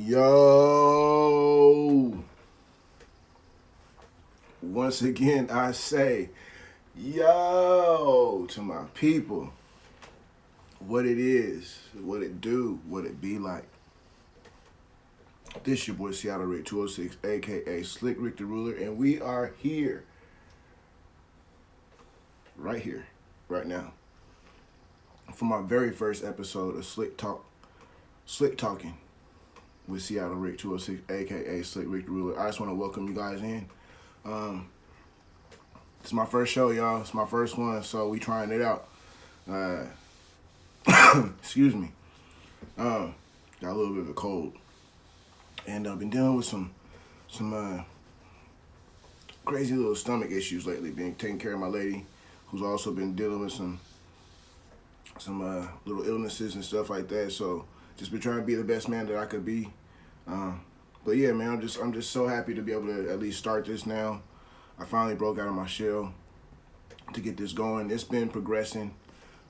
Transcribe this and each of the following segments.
Yo, once again I say, yo, to my people, what it is, what it do, what it be like. This your boy SeattleRick206, aka Slick Rick the Ruler, and we are here, right here, right now, for my very first episode of Slick Talking with SeattleRick206, aka Slick Rick the Ruler. I just want to welcome you guys in. It's my first show, y'all. It's my first one, so we trying it out. Excuse me. Got a little bit of a cold, and I've been dealing with some crazy little stomach issues lately. Been taking care of my lady, who's also been dealing with some little illnesses and stuff like that. So just been trying to be the best man that I could be. But yeah, man, I'm just so happy to be able to at least start this now. I finally broke out of my shell to get this going. It's been progressing.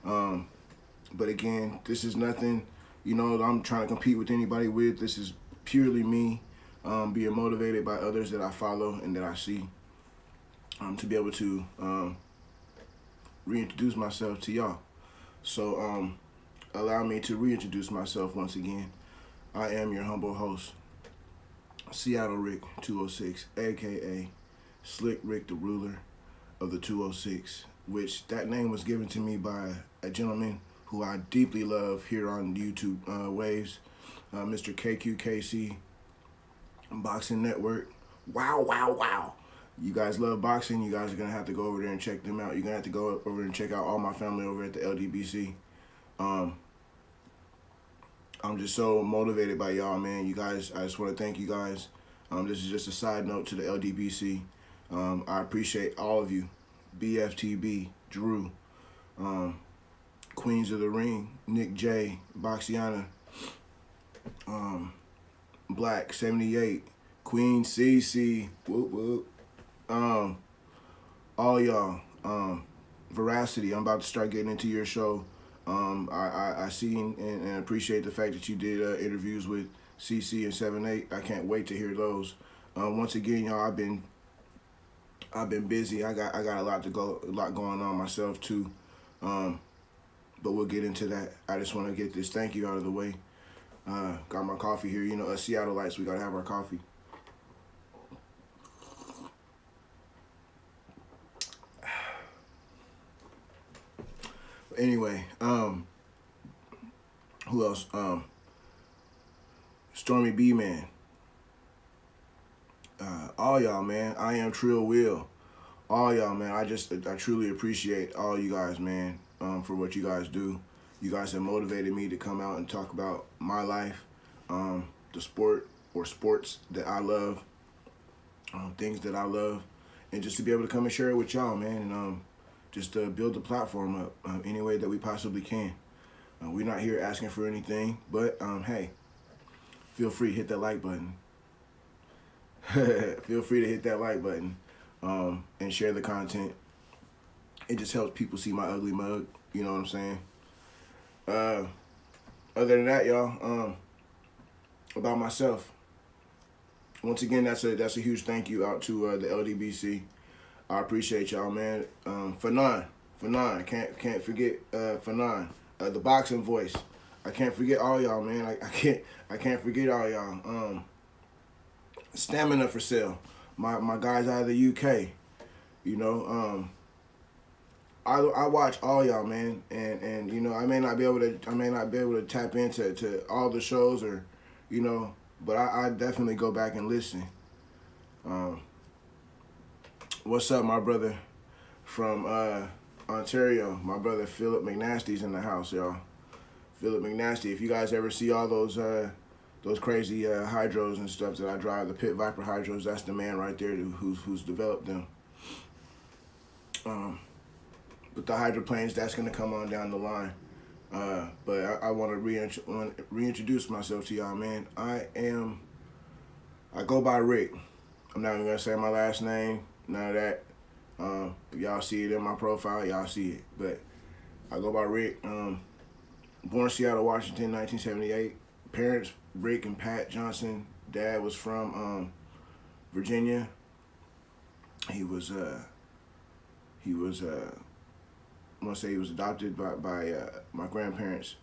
But again, this is nothing, I'm trying to compete with anybody with. This is purely me being motivated by others that I follow and that I see, to be able to reintroduce myself to y'all. So allow me to reintroduce myself once again. I am your humble host, SeattleRick206, aka Slick Rick the Ruler of the 206, which that name was given to me by a gentleman who I deeply love here on YouTube waves, Mr. KQKC Boxing Network. Wow. You guys love boxing. You guys are going to have to go over there and check them out. You're going to have to go over and check out all my family over at the LDBC. I'm just so motivated by y'all, man. You guys, I just want to thank you guys. This is just a side note to the LDBC. I appreciate all of you. BFTB, Drew, Queens of the Ring, Nick J, Boxiana, Black 78, Queen CC, whoop whoop. All y'all, Veracity. I'm about to start getting into your show. I see and appreciate the fact that you did interviews with CC and 78. I can't wait to hear those. Once again, y'all, I've been busy. I got a lot going on myself too. But we'll get into that. I just want to get this thank you out of the way. Got my coffee here. Us Seattleites, we gotta have our coffee. Anyway, who else? Stormy B Man. All y'all, man. I am Trill Will. All y'all, man. I truly appreciate all you guys, man, for what you guys do. You guys have motivated me to come out and talk about my life, the sport or sports that I love, things that I love, and just to be able to come and share it with y'all, man, and just to build the platform up any way that we possibly can. We're not here asking for anything, but hey, feel free to hit that like button. Feel free to hit that like button and share the content. It just helps people see my ugly mug. You know what I'm saying? Other than that, y'all, about myself. Once again, that's a huge thank you out to the LDBC. I appreciate y'all, man. Fanon, can't forget Fanon, the boxing voice. I can't forget all y'all, man. I can't forget all y'all. Stamina for sale. My guys out of the UK. I watch all y'all, man, and I may not be able to tap into all the shows or, but I definitely go back and listen. What's up, my brother from Ontario? My brother Philip McNasty's in the house, y'all. Philip McNasty. If you guys ever see all those crazy hydros and stuff that I drive, the Pit Viper hydros, that's the man right there who's developed them. But the hydroplanes, that's gonna come on down the line. But I want to reintroduce myself to y'all, man. I go by Rick. I'm not even gonna say my last name. None of that. If y'all see it in my profile, y'all see it. But I go by Rick. Born Seattle, Washington, 1978. Parents Rick and Pat Johnson. Dad was from Virginia. He was I want to say he was adopted by my grandparents,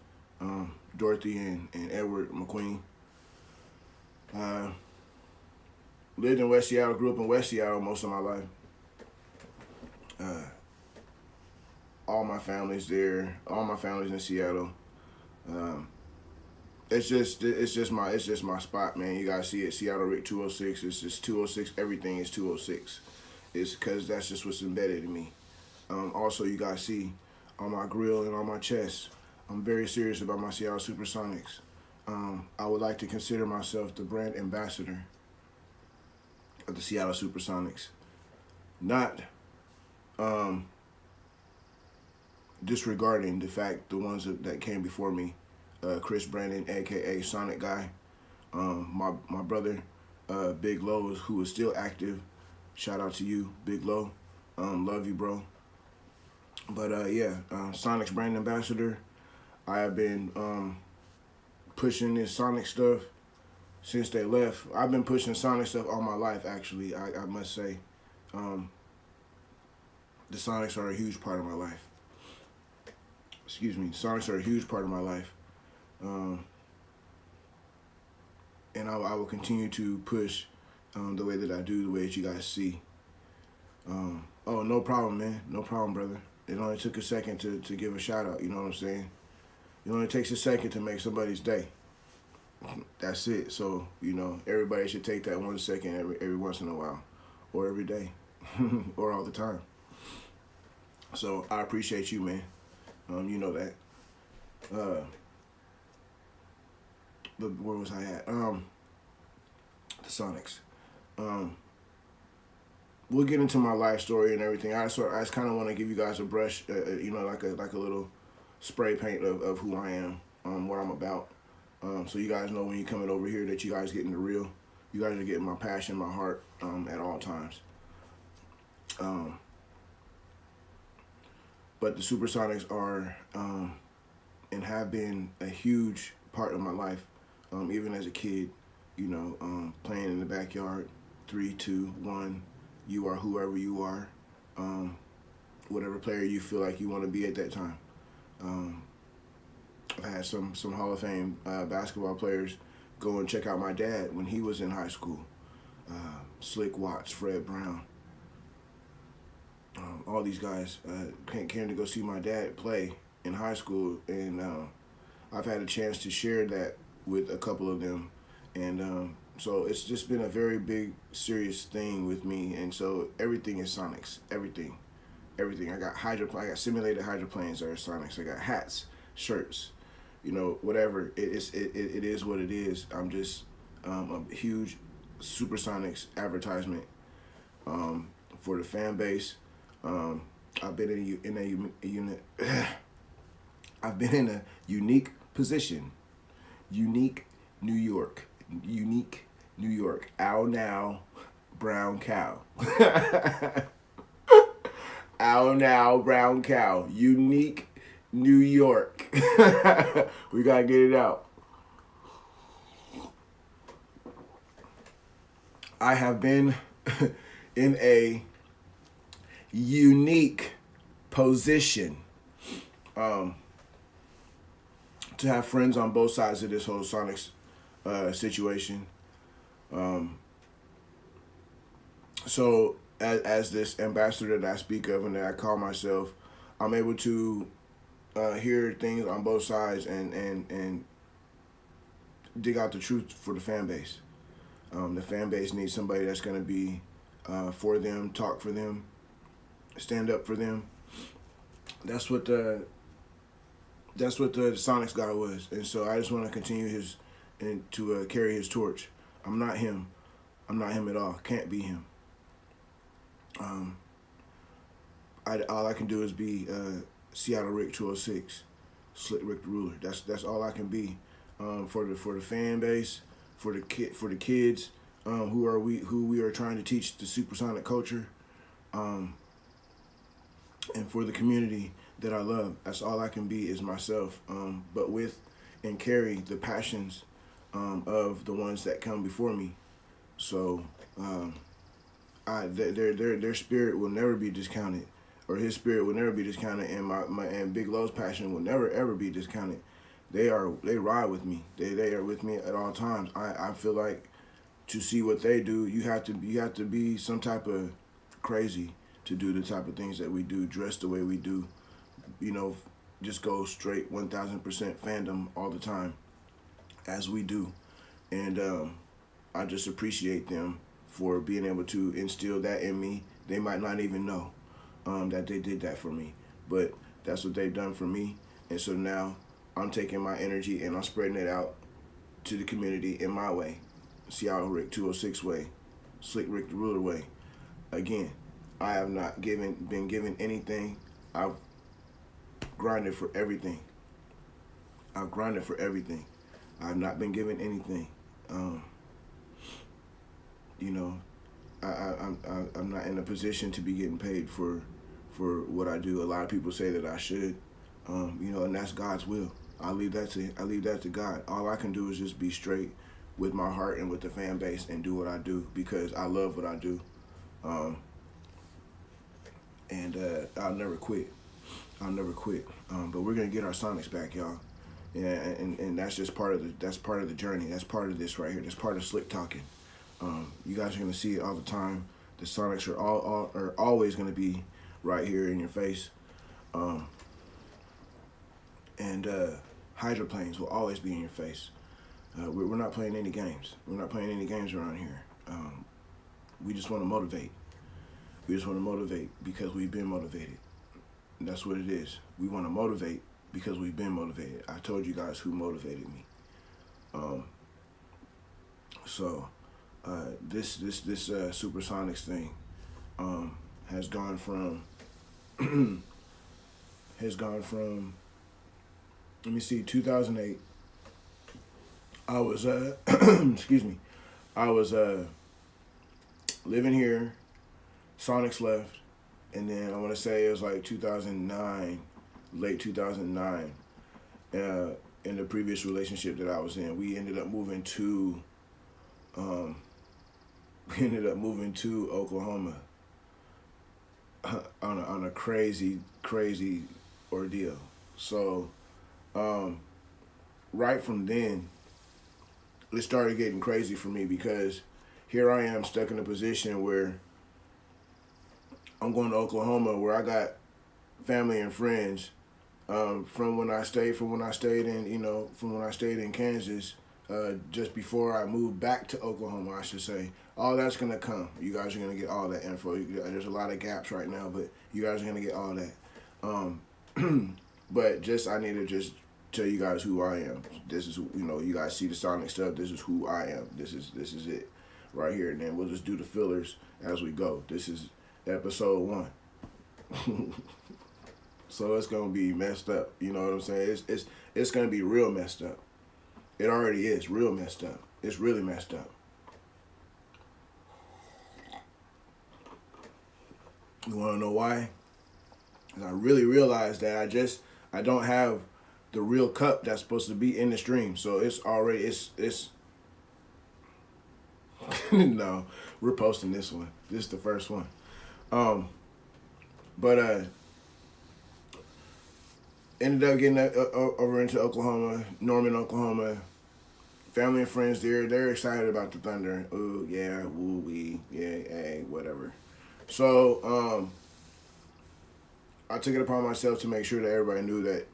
Dorothy and Edward McQueen. Lived in West Seattle, grew up in West Seattle most of my life. All my family's there. All my family's in Seattle. It's just my spot, man. You guys see it, SeattleRick206. It's just 206. Everything is 206. It's because that's just what's embedded in me. Also, you guys see on my grill and on my chest, I'm very serious about my Seattle Supersonics. I would like to consider myself the brand ambassador of the Seattle Supersonics. Not disregarding the fact the ones that came before me, Chris Brandon, aka Sonic Guy, my brother, Big Low, who is still active. Shout out to you, Big Low. Love you, bro. But yeah, Sonic's brand ambassador. I have been pushing this Sonic stuff since they left. I've been pushing Sonic stuff all my life, actually. I must say, the Sonics are a huge part of my life. Excuse me, Sonics are a huge part of my life. And I will continue to push the way that I do, the way that you guys see. Oh, no problem, man. No problem, brother. It only took a second to give a shout out, you know what I'm saying? It only takes a second to make somebody's day. That's it. So, you know, everybody should take that 1 second every once in a while, or every day, or all the time. So I appreciate you, man. You know that. But where was I at? The Sonics. We'll get into my life story and everything. I just kind of want to give you guys a brush, you know, like a little spray paint of who I am, what I'm about. So you guys know when you're coming over here that you guys getting the real. You guys are getting my passion, my heart, at all times. But the Supersonics are and have been a huge part of my life, even as a kid. You know, playing in the backyard, 3, 2, 1. You are whoever you are, whatever player you feel like you want to be at that time. I've had some Hall of Fame basketball players go and check out my dad when he was in high school. Slick Watts, Fred Brown. All these guys came to go see my dad play in high school, and I've had a chance to share that with a couple of them. And so it's just been a very big, serious thing with me. And so everything is Sonics. Everything. I got simulated hydroplanes that are Sonics. I got hats, shirts, you know, whatever. It is what it is. I'm just a huge Supersonics advertisement for the fan base. I've been I've been in a unique position. Unique New York. Ow now, brown cow. Ow now, brown cow. Unique New York. We gotta get it out. I have been in a unique position to have friends on both sides of this whole Sonics situation. So as this ambassador that I speak of and that I call myself, I'm able to hear things on both sides and dig out the truth for the fan base. The fan base needs somebody that's going to be for them, talk for them, stand up for them. That's what the Sonics guy was, and so I just want to continue to carry his torch. I'm not him. I'm not him at all. Can't be him. All I can do is be SeattleRick206, Slick Rick the Ruler. That's all I can be for the fan base, for the kids who we are trying to teach the supersonic culture, and for the community that I love. That's all I can be is myself, but with and carry the passions of the ones that come before me. So their spirit will never be discounted, or his spirit will never be discounted, and and Big Lo's passion will never ever be discounted. They ride with me. They are with me at all times. I feel like to see what they do, you have to be some type of crazy to do the type of things that we do, dress the way we do, just go straight 1000% fandom all the time, as we do. And I just appreciate them for being able to instill that in me. They might not even know that they did that for me, but that's what they've done for me. And so now I'm taking my energy and I'm spreading it out to the community in my way. SeattleRick206 way, Slick Rick the Ruler way. Again, I have not been given anything. I've grinded for everything. I've grinded for everything. I've not been given anything. I'm not in a position to be getting paid for what I do. A lot of people say that I should, and that's God's will. I leave that to God. All I can do is just be straight with my heart and with the fan base and do what I do because I love what I do. And I'll never quit. But we're gonna get our Sonics back, y'all. Yeah, and that's just part of the journey. That's part of this right here. That's part of Slick Talking. You guys are gonna see it all the time. The Sonics are always gonna be right here in your face. And hydroplanes will always be in your face. We're not playing any games. We're not playing any games around here. We just want to motivate. We just want to motivate because we've been motivated. And that's what it is. We want to motivate because we've been motivated. I told you guys who motivated me. This Supersonics thing has gone from let me see, 2008. I was excuse me. I was living here. Sonics left, and then I want to say it was like 2009, late 2009. In the previous relationship that I was in, we ended up moving to Oklahoma on a crazy ordeal. So right from then, it started getting crazy for me because here I am stuck in a position where I'm going to Oklahoma, where I got family and friends from when I stayed in Kansas, just before I moved back to Oklahoma, I should say. All that's gonna come. You guys are gonna get all that info. There's a lot of gaps right now, but you guys are gonna get all that. But I need to just tell you guys who I am. This is, you guys see the Sonic stuff. This is who I am. This is it right here. And then we'll just do the fillers as we go. This is episode 1. So it's gonna be messed up. You know what I'm saying? It's gonna be real messed up. It already is real messed up. It's really messed up. You wanna know why? And I really realized that I don't have the real cup that's supposed to be in the stream. So it's no, we're posting this one. This is the first one. Ended up getting over into Oklahoma, Norman, Oklahoma. Family and friends there, they're excited about the Thunder. Ooh, yeah, woo wee, yeah, hey, whatever. So, I took it upon myself to make sure that everybody knew that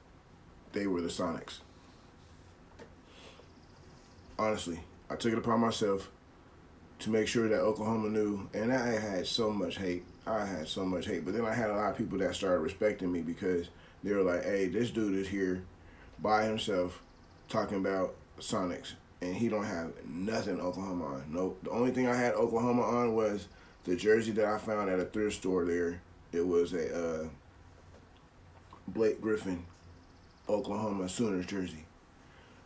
they were the Sonics. Honestly, I took it upon myself to make sure that Oklahoma knew, and I had so much hate. But then I had a lot of people that started respecting me because they were like, hey, this dude is here by himself talking about Sonics, and he don't have nothing Oklahoma on. Nope. The only thing I had Oklahoma on was the jersey that I found at a thrift store there. It was a Blake Griffin Oklahoma Sooners jersey.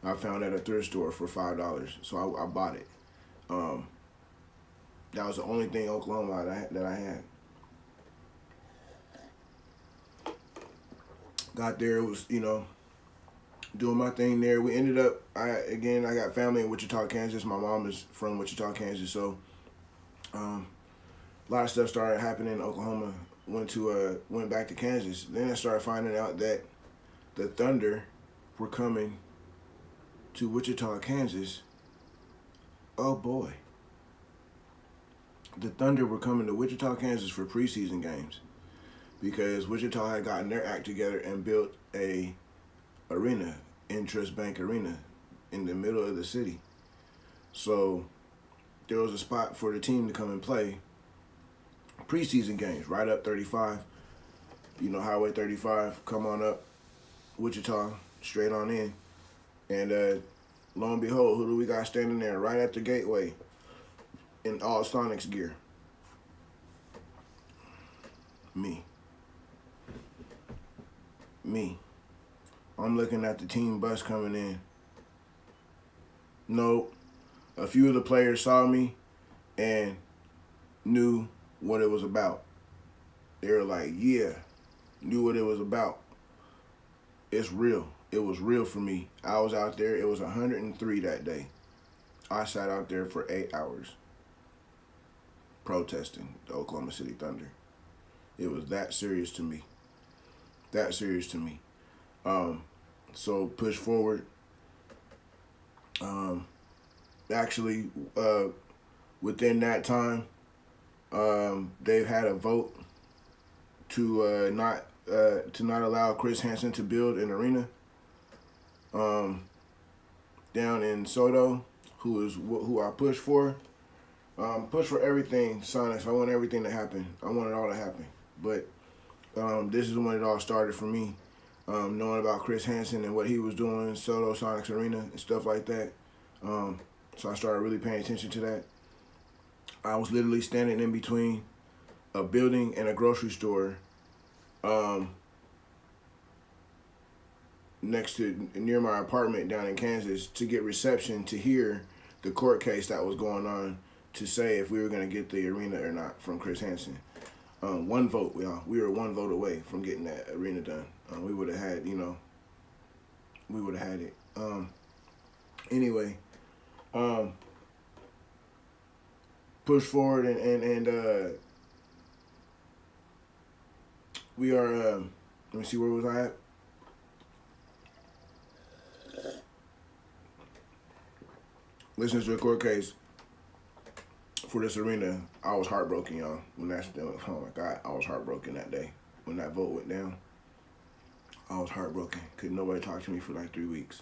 I found at a thrift store for $5, so I bought it. That was the only thing Oklahoma that I had. Got there, it was, doing my thing there. We ended up, I got family in Wichita, Kansas. My mom is from Wichita, Kansas, so a lot of stuff started happening in Oklahoma. Went back to Kansas. Then I started finding out that the Thunder were coming to Wichita, Kansas. Oh boy. The Thunder were coming to Wichita, Kansas for preseason games because Wichita had gotten their act together and built a arena, Trust Bank Arena, in the middle of the city. So there was a spot for the team to come and play preseason games right up 35. Highway 35, come on up, Wichita, straight on in. And lo and behold, who do we got standing there right at the gateway in all Sonics gear? Me. I'm looking at the team bus coming in. Nope. A few of the players saw me and knew what it was about. They were like, yeah, knew what it was about. It's real. It was real for me. I was out there. It was 103 that day. I sat out there for 8 hours protesting the Oklahoma City Thunder. It was that serious to me. That serious to me. So push forward. Actually, within that time, they've had a vote to not allow Chris Hansen to build an arena down in Soto, who I push for. Push for everything, Sonics. I want everything to happen. I want it all to happen. But this is when it all started for me. Knowing about Chris Hansen and what he was doing in Soto Sonics Arena and stuff like that. So I started really paying attention to that. I was literally standing in between a building and a grocery store near my apartment down in Kansas to get reception to hear the court case that was going on to say if we were going to get the arena or not from Chris Hansen. One vote, y'all. We were one vote away from getting that arena done. We would have had, we would have had it. Anyway, push forward and we are, let me see, where was I at? Listening to the court case for this arena, I was heartbroken, y'all. Oh my God, I was heartbroken that day when that vote went down. I was heartbroken. Couldn't nobody talk to me for like 3 weeks.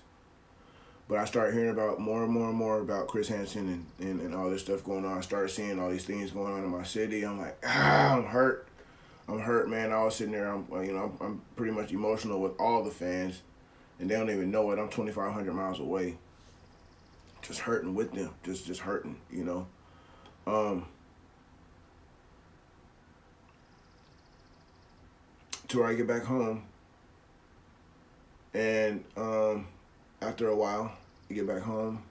But I started hearing about more and more about Chris Hansen and all this stuff going on. I started seeing all these things going on in my city. I'm like, I'm hurt. I'm hurt, man. I was sitting there. I'm pretty much emotional with all the fans, and they don't even know it. I'm 2,500 miles away, just hurting with them, just hurting, To where I get back home, and after a while, I get back home,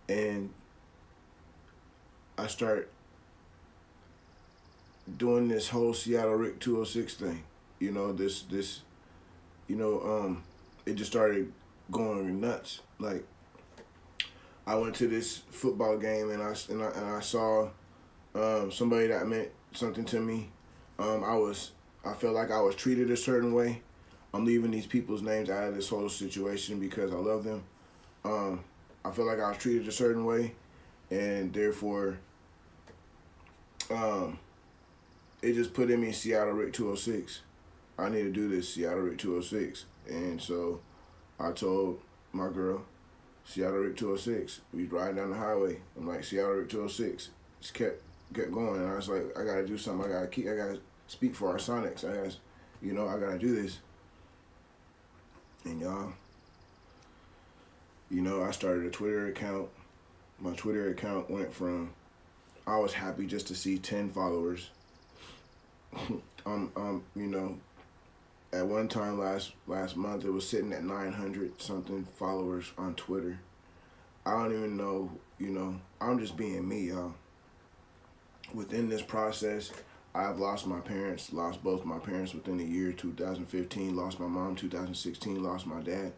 and I start doing this whole SeattleRick206 thing. It just started going nuts. Like, I went to this football game and I saw somebody that meant something to me. I felt like I was treated a certain way. I'm leaving these people's names out of this whole situation because I love them. I felt like I was treated a certain way, and therefore, it just put in me SeattleRick206. I need to do this SeattleRick206, and so I told my girl, SeattleRick206. We was riding down the highway. I'm like, SeattleRick206. Just kept going, and I was like, I gotta do something. I gotta speak for our Sonics. I gotta do this. And y'all, I started a Twitter account. My Twitter account went from, I was happy just to see 10 followers. At one time last month, it was sitting at 900 something followers on Twitter. I don't even know, I'm just being me, y'all. Within this process, I've lost my parents, lost both my parents within the year 2015, lost my mom 2016, lost my dad.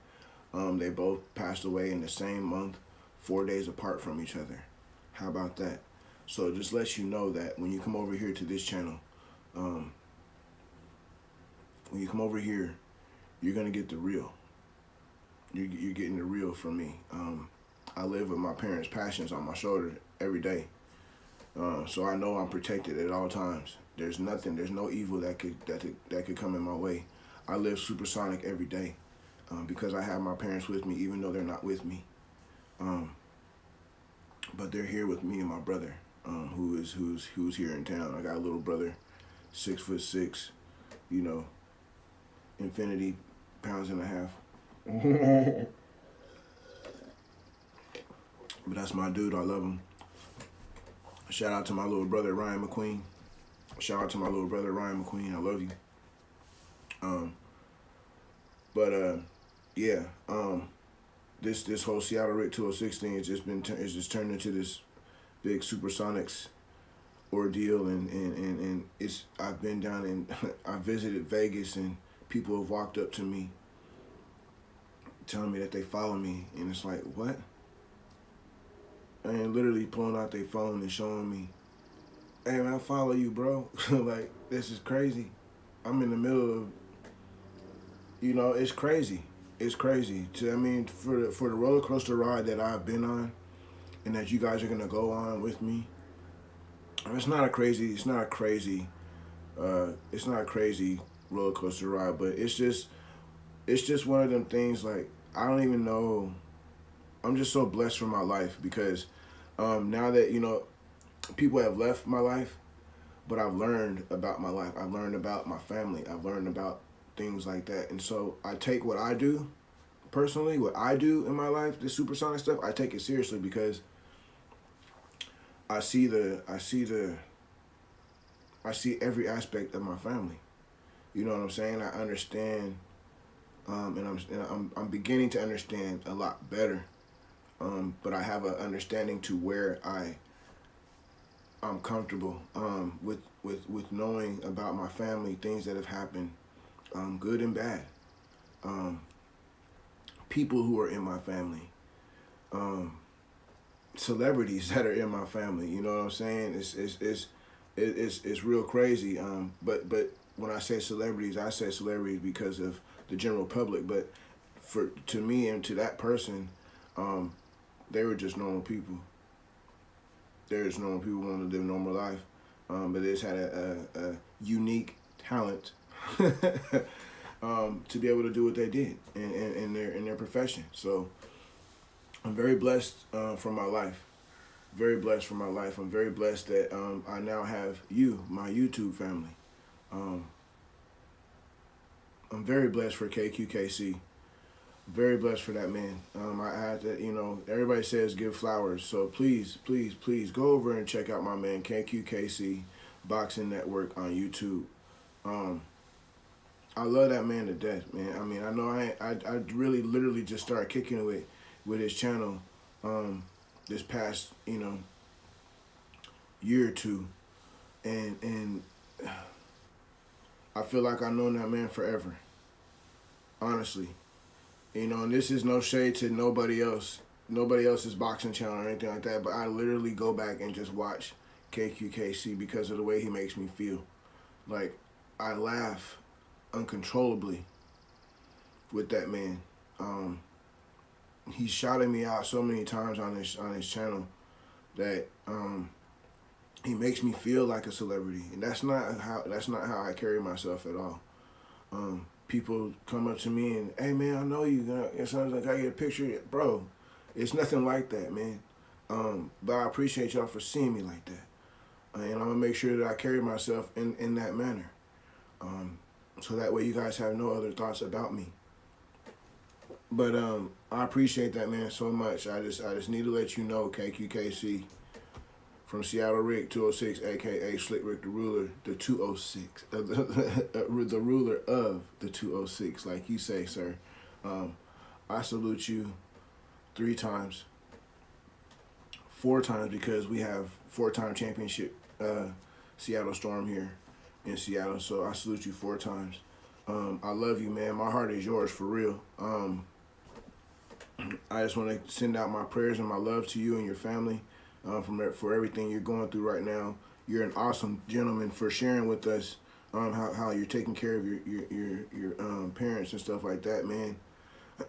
They both passed away in the same month, 4 days apart from each other. How about that? So it just lets you know that when you come over here to this channel, when you come over here, you're going to get the real. You're getting the real from me. I live with my parents' passions on my shoulder every day. So I know I'm protected at all times. There's no evil that could come in my way. I live supersonic every day because I have my parents with me, even though they're not with me. But they're here with me and my brother, who's here in town. I got a little brother, 6'6", you know, infinity pounds and a half. But that's my dude. I love him. Shout out to my little brother Ryan McQueen. Shout out to my little brother Ryan McQueen. I love you. Yeah. This whole SeattleRick206 thing has just turned into this big Supersonics ordeal, and I've been down and I visited Vegas, and people have walked up to me telling me that they follow me, and it's like, what? And literally pulling out their phone and showing me, hey man, I follow you, bro. Like, this is crazy. I'm in the middle of, it's crazy. It's crazy. For the roller coaster ride that I've been on, and that you guys are gonna go on with me. It's not a crazy roller coaster ride, but it's just one of them things. Like, I don't even know. I'm just so blessed for my life because now that, people have left my life, but I've learned about my life. I've learned about my family. I've learned about things like that. And so I take what I do, personally, what I do in my life, this supersonic stuff, I take it seriously because I see every aspect of my family. You know what I'm saying? I understand, and I'm beginning to understand a lot better. But I have an understanding to where I'm comfortable with knowing about my family, things that have happened, good and bad. People who are in my family, celebrities that are in my family. You know what I'm saying? It's real crazy. But when I say celebrities because of the general public. But to me and to that person, they were just normal people. They're just normal people wanting to live a normal life, but they just had a unique talent to be able to do what they did in their profession. So I'm very blessed for my life. Very blessed for my life. I'm very blessed that I now have you, my YouTube family. I'm very blessed for KQKC. Very blessed for that, man. I had to, everybody says give flowers. So please, please, please go over and check out my man, KQKC Boxing Network on YouTube. I love that man to death, man. I mean, I know I really literally just started kicking it with his channel this past, year or two. And I feel like I've known that man forever. Honestly. And this is no shade to nobody else's boxing channel or anything like that, but I literally go back and just watch KQKC because of the way he makes me feel. Like, I laugh uncontrollably with that man. He's shouted me out so many times on his channel that he makes me feel like a celebrity, and that's not how I carry myself at all. People come up to me and, hey man, I know you. It sounds like I get a picture, bro. It's nothing like that, man. But I appreciate y'all for seeing me like that, and I'm gonna make sure that I carry myself in that manner, so that way you guys have no other thoughts about me. But I appreciate that, man, so much. I just need to let you know, KQKC, from SeattleRick206, aka SlickRick the Ruler, the 206, the ruler of the 206, like you say, sir. I salute you 3 times, 4 times, because we have 4-time championship Seattle Storm here. in Seattle. So I salute you 4 times. I love you, man. My heart is yours for real. I just want to send out my prayers and my love to you and your family for everything you're going through right now. You're an awesome gentleman for sharing with us how you're taking care of your parents and stuff like that, man.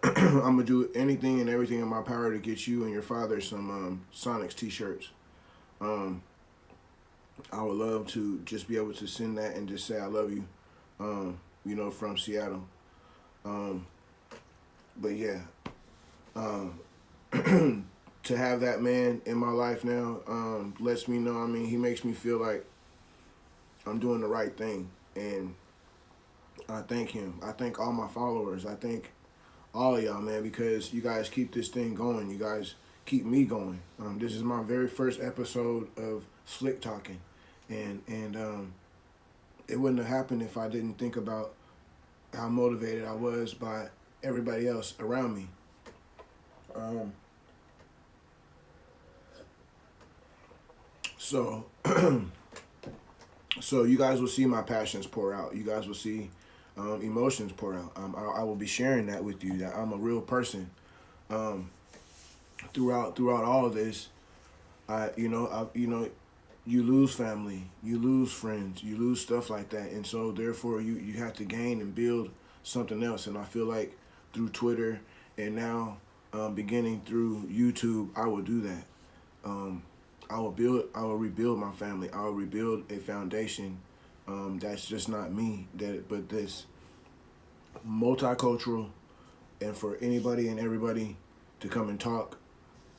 I'm gonna do anything and everything in my power to get you and your father some Sonics t-shirts. I would love to just be able to send that and just say I love you, from Seattle. But yeah, to have that man in my life now lets me know. I mean, he makes me feel like I'm doing the right thing, and I thank him. I thank all my followers. I thank all of y'all, man, because you guys keep this thing going. You guys keep me going. This is my very first episode of Slick Talking, and it wouldn't have happened if I didn't think about how motivated I was by everybody else around me. So you guys will see my passions pour out. You guys will see emotions pour out. I will be sharing that with you, that I'm a real person. Throughout all of this, you lose family, you lose friends, you lose stuff like that, and so therefore you have to gain and build something else. And I feel like through Twitter and now beginning through YouTube, I will do that. I will rebuild my family. I will rebuild a foundation that's just not me, but this multicultural, and for anybody and everybody to come and talk,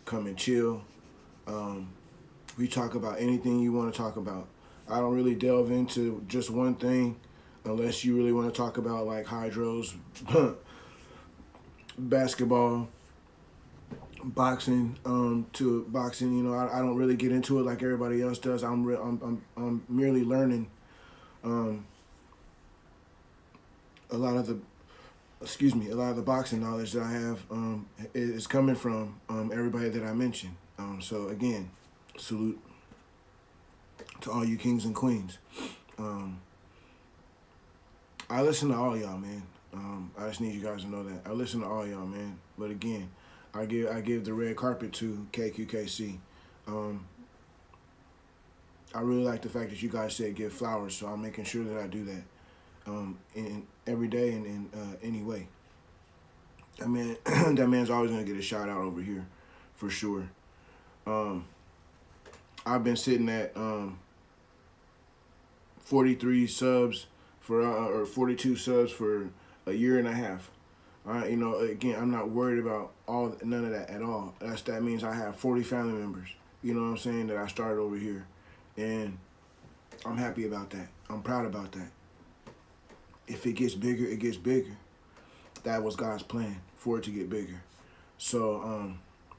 come and chill. We talk about anything you want to talk about. I don't really delve into just one thing unless you really want to talk about like hydros, basketball, boxing. To boxing, I don't really get into it like everybody else does. I'm merely learning a lot of the boxing knowledge that I have is coming from everybody that I mentioned. So again, salute to all you kings and queens. I listen to all y'all, man. I just need you guys to know that I listen to all y'all, man. But again, I give the red carpet to KQKC. I really like the fact that you guys said give flowers, so I'm making sure that I do that in every day and in any way. I mean, that man's always gonna get a shout out over here, for sure. I've been sitting at 43 subs or 42 subs for a year and a half. Again, I'm not worried about none of that at all. That means I have 40 family members, you know what I'm saying, that I started over here. And I'm happy about that. I'm proud about that. If it gets bigger, it gets bigger. That was God's plan, for it to get bigger. So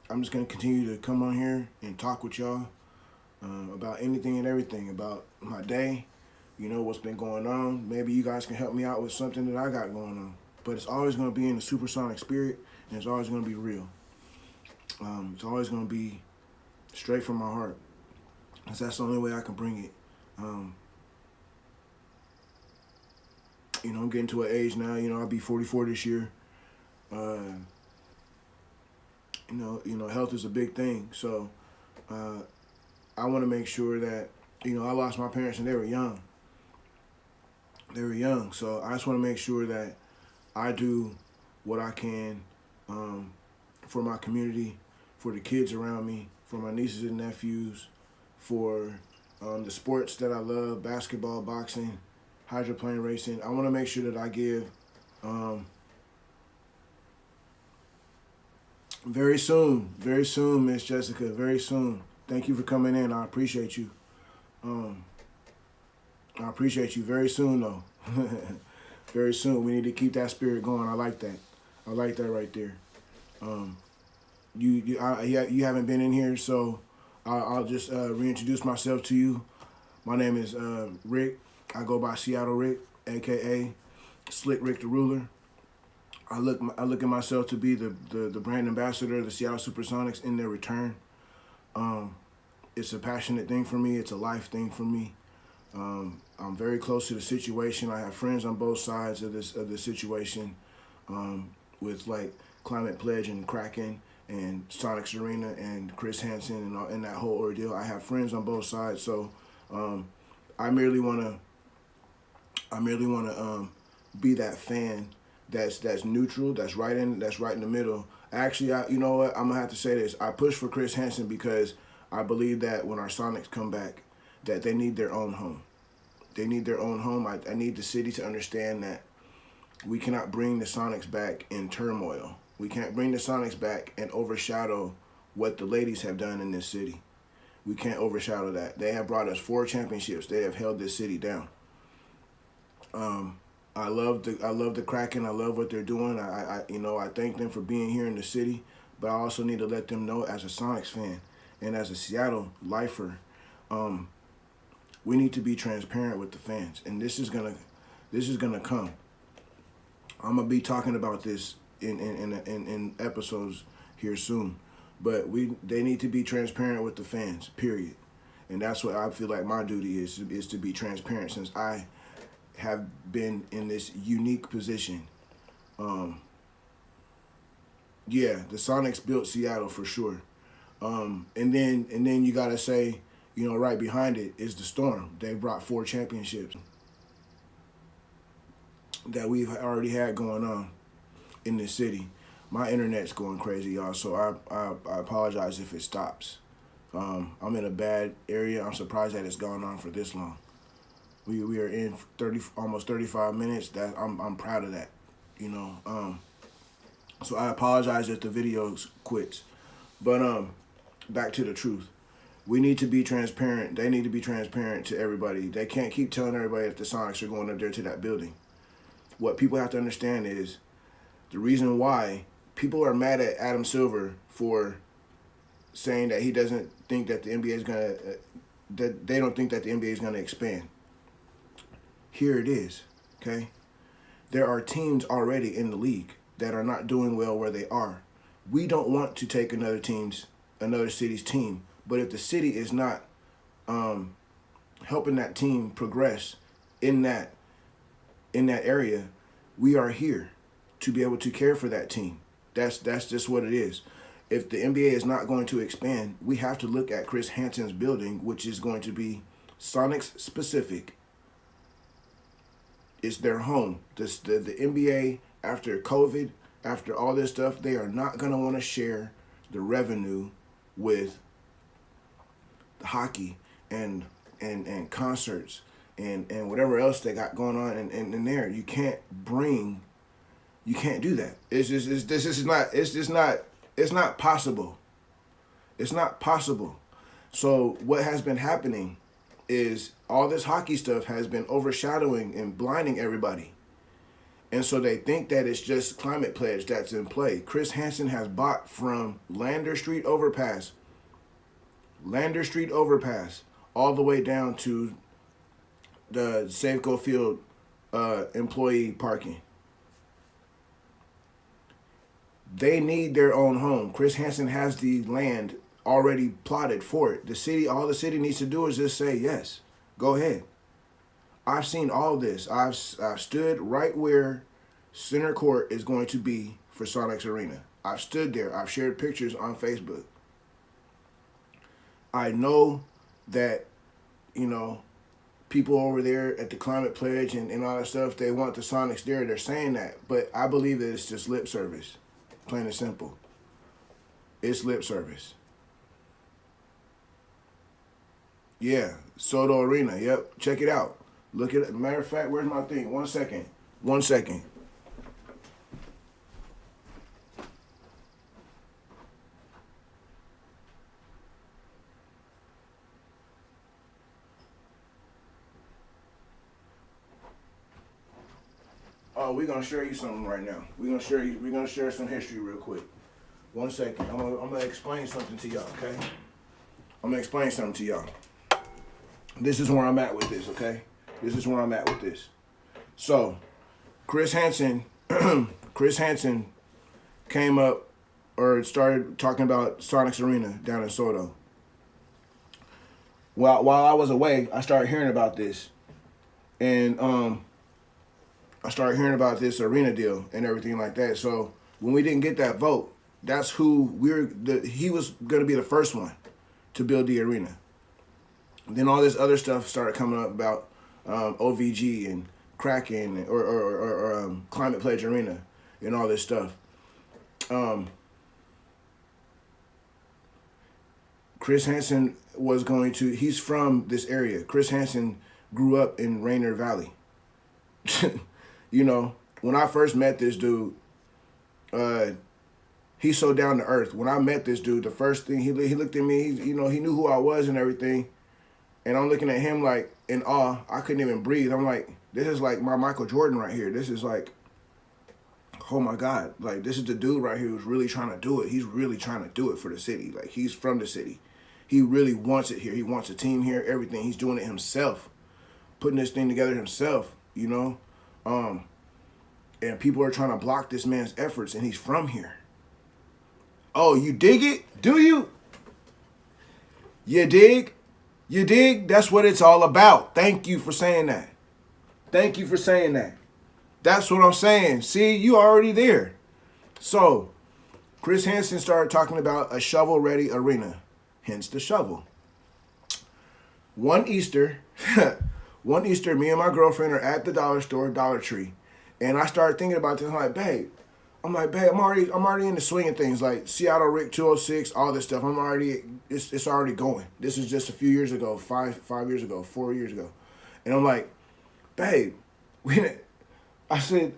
I'm just going to continue to come on here and talk with y'all about anything and everything, about my day, what's been going on. Maybe you guys can help me out with something that I got going on. But it's always going to be in the supersonic spirit, and it's always going to be real. It's always going to be straight from my heart, because that's the only way I can bring it. I'm getting to an age now, I'll be 44 this year. Health is a big thing. So I want to make sure that, I lost my parents and they were young. So I just want to make sure that I do what I can for my community, for the kids around me, for my nieces and nephews, for the sports that I love, basketball, boxing, hydroplane racing. I want to make sure that I give very soon, Miss Jessica, very soon. Thank you for coming in. I appreciate you. I appreciate you. Very soon, though. Very soon. We need to keep that spirit going. I like that. I like that right there. You haven't been in here, so I'll just reintroduce myself to you. My name is Rick. I go by SeattleRick, aka Slick Rick the Ruler. I look at myself to be the brand ambassador of the Seattle Supersonics in their return. It's a passionate thing for me. It's a life thing for me. I'm very close to the situation. I have friends on both sides of the situation, with like Climate Pledge and Kraken and Sonics Arena and Chris Hansen and that whole ordeal. I have friends on both sides, so I merely want to be that fan that's neutral, that's right in the middle. Actually, you know what? I'm gonna have to say this. I push for Chris Hansen because I believe that when our Sonics come back, that they need their own home. They need their own home. I need the city to understand that we cannot bring the Sonics back in turmoil. We can't bring the Sonics back and overshadow what the ladies have done in this city. We can't overshadow that. They have brought us 4 championships. They have held this city down. I love the Kraken. I love what they're doing. I thank them for being here in the city, but I also need to let them know, as a Sonics fan and as a Seattle lifer, we need to be transparent with the fans, and this is gonna come. I'm gonna be talking about this in episodes here soon, but they need to be transparent with the fans. Period. And that's what I feel like my duty is to be transparent, since I have been in this unique position. Yeah, the Sonics built Seattle for sure. And then you gotta say, right behind it is the Storm. They brought 4 championships that we've already had going on in this city. My internet's going crazy, y'all, so I apologize if it stops. I'm in a bad area. I'm surprised that it's gone on for this long. We are in almost 35 minutes. That I'm proud of that, So I apologize if the video quits, but back to the truth. We need to be transparent. They need to be transparent to everybody. They can't keep telling everybody that the Sonics are going up there to that building. What people have to understand is the reason why people are mad at Adam Silver for saying that he doesn't think that the NBA is gonna that they don't think that the NBA is gonna expand. Here it is, okay? There are teams already in the league that are not doing well where they are. We don't want to take another city's team, but if the city is not helping that team progress in that area, we are here to be able to care for that team. That's just what it is. If the NBA is not going to expand, we have to look at Chris Hansen's building, which is going to be Sonics specific. It's their home. The NBA, after COVID, after all this stuff, they are not going to want to share the revenue with the hockey and concerts and whatever else they got going on in there. You can't do that. It's not possible. It's not possible. So what has been happening is all this hockey stuff has been overshadowing and blinding everybody. And so they think that it's just Climate Pledge that's in play. Chris Hansen has bought from Lander Street Overpass, all the way down to the Safeco Field employee parking. They need their own home. Chris Hansen has the land already plotted for it. All the city needs to do is just say, yes, go ahead. I've seen all this. I've stood right where center court is going to be for Sonics Arena. I've stood there. I've shared pictures on Facebook. I know that, people over there at the Climate Pledge and all that stuff, they want the Sonics there. They're saying that. But I believe that it's just lip service. Plain and simple. It's lip service. Yeah, Soto Arena. Yep, check it out. Look at it. Matter of fact, where's my thing? 1 second. 1 second. Oh, we're gonna show you something right now. We're gonna share some history real quick. 1 second. I'm gonna explain something to y'all, okay? I'm gonna explain something to y'all. This is where I'm at with this, okay? This is where I'm at with this. So, Chris Hansen came up or started talking about Sonics Arena down in Soto. While I was away, I started hearing about this. And I started hearing about this arena deal and everything like that. So when we didn't get that vote, that's who he was going to be the first one to build the arena. Then all this other stuff started coming up about OVG and Kraken or Climate Pledge Arena and all this stuff. Chris Hansen he's from this area. Chris Hansen grew up in Rainier Valley. You know, when I first met this dude, he's so down to earth. When I met this dude, the first thing he looked at me, he knew who I was and everything. And I'm looking at him like in awe. I couldn't even breathe. I'm like, this is like my Michael Jordan right here. This is like, oh my God. Like, this is the dude right here who's really trying to do it. He's really trying to do it for the city. Like, he's from the city. He really wants it here. He wants a team here, everything. He's doing it himself, putting this thing together himself, you know? And people are trying to block this man's efforts, and he's from here. Oh, you dig it? Do you? You dig? You dig? That's what it's all about. Thank you for saying that. Thank you for saying that. That's what I'm saying. See, you already there. So, Chris Hansen started talking about a shovel-ready arena, hence the shovel. One Easter, me and my girlfriend are at the dollar store, Dollar Tree, and I started thinking about this. I'm like, babe, I'm already in the swing of things, like SeattleRick206, all this stuff. It's already going. This is just a few years ago, 5 years ago, 4 years ago, and I'm like, babe, I said,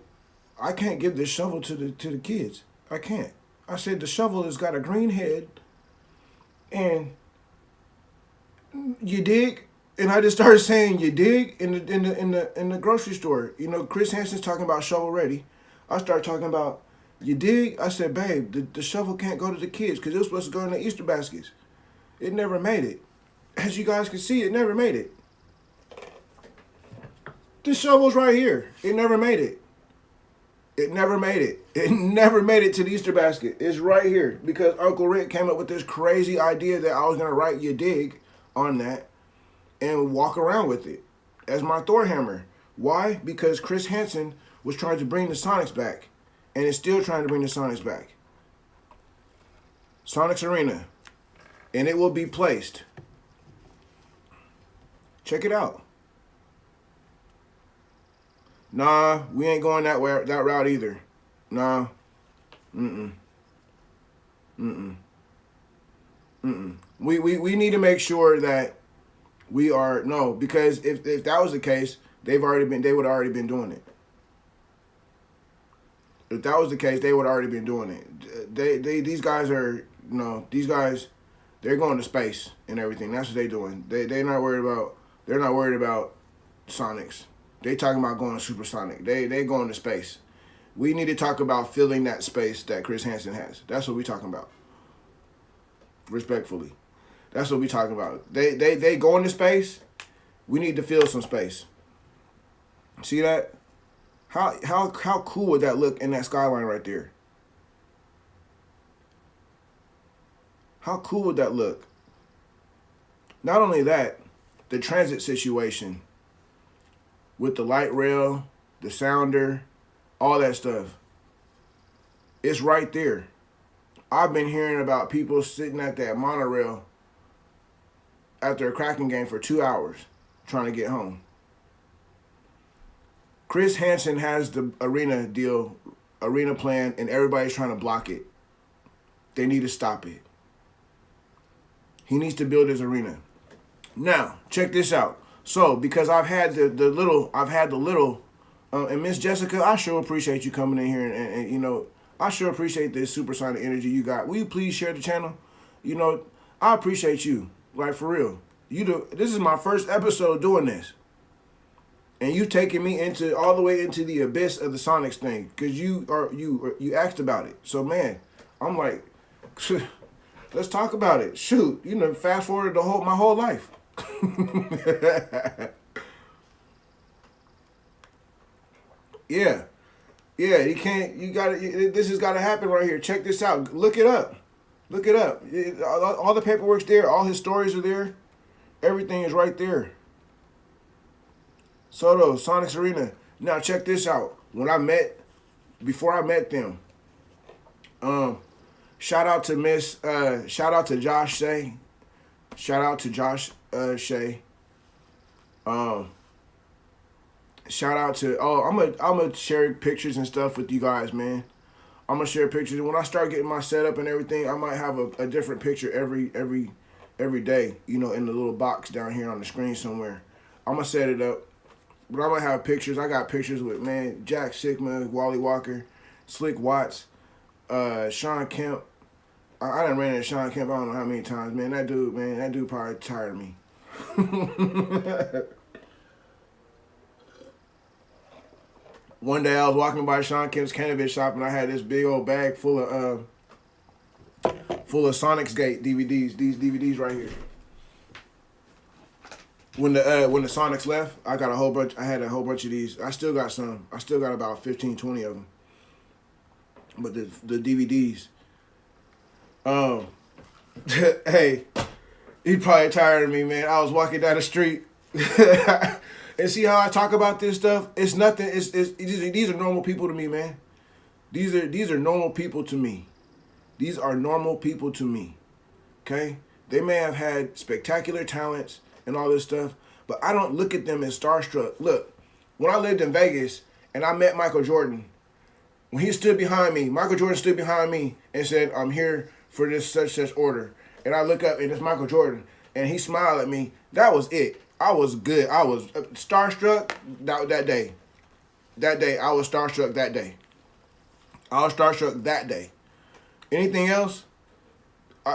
I can't give this shovel to the kids. I can't. I said the shovel has got a green head, and you dig. And I just started saying, you dig, in the grocery store. You know, Chris Hansen's talking about shovel ready. I started talking about, you dig? I said, babe, the shovel can't go to the kids because it was supposed to go in the Easter baskets. It never made it. As you guys can see, it never made it. This shovel's right here. It never made it. It never made it. It never made it to the Easter basket. It's right here because Uncle Rick came up with this crazy idea that I was going to write you dig on that and walk around with it as my Thor hammer. Why? Because Chris Hansen was trying to bring the Sonics back and is still trying to bring the Sonics back. Sonics Arena. And it will be placed. Check it out. Nah, we ain't going that route either. Nah. We need to make sure that we are because if that was the case, they would have already been doing it. If that was the case, they would have already been doing it. These guys are they're going to space and everything. That's what they're doing. They're not worried about Sonics. They talking about going supersonic. They going to space. We need to talk about filling that space that Chris Hansen has. That's what we talking about. Respectfully. That's what we talking about. They going to space. We need to fill some space. See that? How cool would that look in that skyline right there? How cool would that look? Not only that, the transit situation with the light rail, the sounder, all that stuff. It's right there. I've been hearing about people sitting at that monorail after a Kraken game for 2 hours trying to get home. Chris Hansen has the arena plan, and everybody's trying to block it. They need to stop it. He needs to build his arena. Now, check this out. So, because I've had the little, and Miss Jessica, I sure appreciate you coming in here, and I sure appreciate this supersonic energy you got. Will you please share the channel? I appreciate you, like for real. This is my first episode doing this, and you taking me all the way into the abyss of the Sonics thing, because you asked about it. So man, I'm like, let's talk about it. Shoot, fast forward my whole life. Yeah, this has got to happen right here. Check this out. Look it up. All the paperwork's there. All his stories are there. Everything is right there. Soto, Sonics Arena. Now check this out. Before I met them, shout out to Josh Shea. Shout out to Josh Shea. Shout out to I'm gonna share pictures and stuff with you guys, man. I'm gonna share pictures. When I start getting my setup and everything, I might have a different picture every day, in the little box down here on the screen somewhere. I'm gonna set it up. But I'm gonna have pictures. I got pictures with, man, Jack Sigma, Wally Walker, Slick Watts, Sean Kemp. I done ran into Sean Kemp I don't know how many times, man. That dude probably tired of me. One day I was walking by Sean Kemp's cannabis shop and I had this big old bag full of Sonics Gate DVDs. These DVDs right here. When the Sonics left, I had a whole bunch of these. I still got some. I still got about 15, 20 of them. But the DVDs. Hey, he probably tired of me, man. I was walking down the street. And see how I talk about this stuff? It's nothing. These are normal people to me, man. These are normal people to me. These are normal people to me. Okay? They may have had spectacular talents and all this stuff, but I don't look at them as starstruck. Look, when I lived in Vegas and I met Michael Jordan, when he stood behind me, Michael Jordan stood behind me and said, "I'm here for this such order." And I look up and it's Michael Jordan, and he smiled at me. That was it. I was good. I was starstruck that day. That day, I was starstruck that day. I was starstruck that day. Anything else?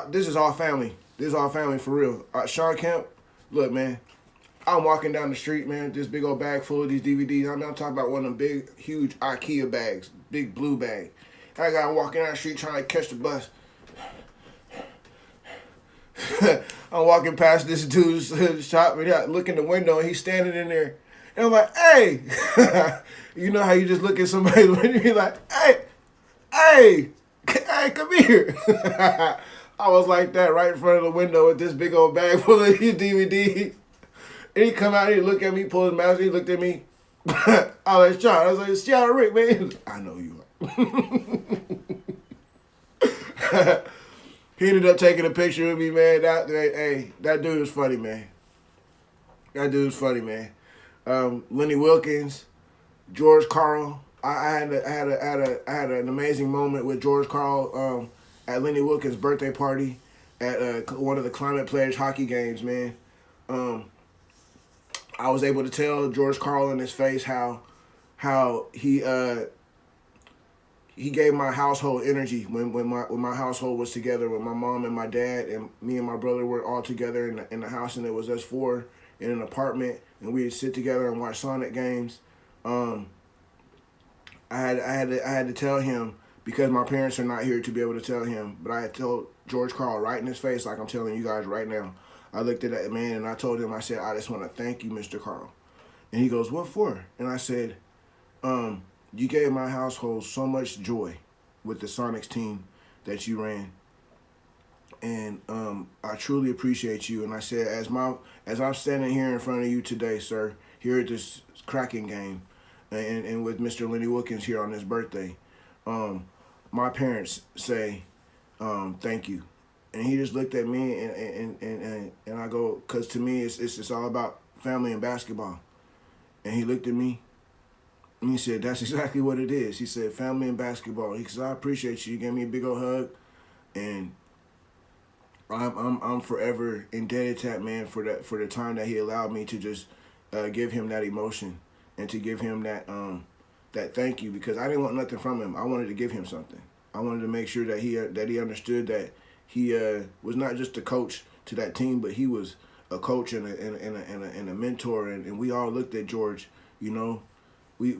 This is all family. This is all family for real. Sean Kemp, look, man. I'm walking down the street, man. This big old bag full of these DVDs. I'm talking about one of them big, huge IKEA bags, big blue bag. I got walking down the street trying to catch the bus. I'm walking past this dude's shop and I look in the window and he's standing in there. And I'm like, hey. You know how you just look at somebody and you're like, hey, come here. I was like that right in front of the window with this big old bag full of these DVDs. And he come out and he looked at me, pulled his mask, he looked at me. I was like, Sean. I was like, SeattleRick, man. I know you are. He ended up taking a picture with me, man. That dude was funny, man. That dude was funny, man. Lenny Wilkins, George Carl. I had an amazing moment with George Carl at Lenny Wilkins' birthday party at one of the Climate Pledge hockey games, man. I was able to tell George Carl in his face how he gave my household energy when my household was together, when my mom and my dad and me and my brother were all together in the house, and it was us four in an apartment, and we'd sit together and watch Sonic games. I had to tell him, because my parents are not here to be able to tell him, but I had told George Carl right in his face, like I'm telling you guys right now. I looked at that man and I told him, I said, I just want to thank you, Mr. Carl. And he goes, what for? And I said, you gave my household so much joy with the Sonics team that you ran. And I truly appreciate you. And I said, as I'm standing here in front of you today, sir, here at this Kraken game, and with Mr. Lenny Wilkins here on his birthday, my parents say, thank you. And he just looked at me and I go, because to me it's all about family and basketball. And he looked at me and he said, that's exactly what it is. He said, family and basketball. He said, I appreciate you. You gave me a big old hug, and I'm forever indebted to that man for the time that he allowed me to just give him that emotion and to give him that thank you, because I didn't want nothing from him. I wanted to give him something. I wanted to make sure that he understood that he was not just a coach to that team, but he was a coach and a mentor, and we all looked at George. You know, we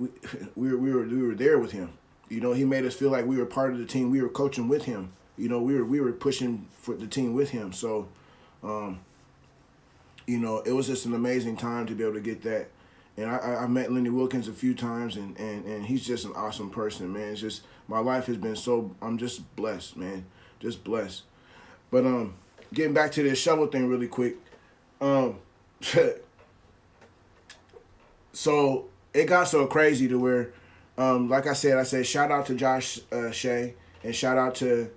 were there with him. You know, he made us feel like we were part of the team. We were coaching with him. You know, we were pushing for the team with him. So, you know, it was just an amazing time to be able to get that. And I met Lenny Wilkins a few times, and he's just an awesome person, man. It's just, my life has been I'm just blessed, man. Just blessed. But getting back to this shovel thing really quick. So it got so crazy to where, like I said shout out to Josh Shea and shout out to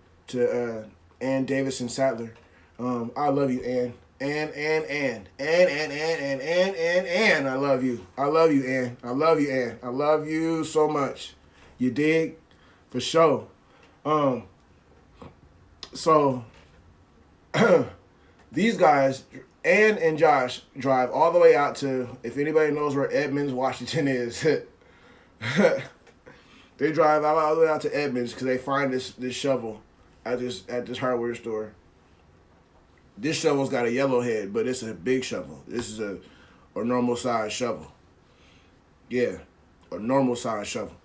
Ann Davison Sattler. I love you, Ann. Ann. I love you. I love you, Ann. I love you, Ann. I love you so much. You dig? For sure. So these guys, Ann and Josh, drive all the way out to, if anybody knows where Edmonds, Washington is, they drive all the way out to Edmonds because they find this shovel at this hardware store. This shovel's got a yellow head, but it's a big shovel. This is a normal size shovel. Yeah, a normal size shovel.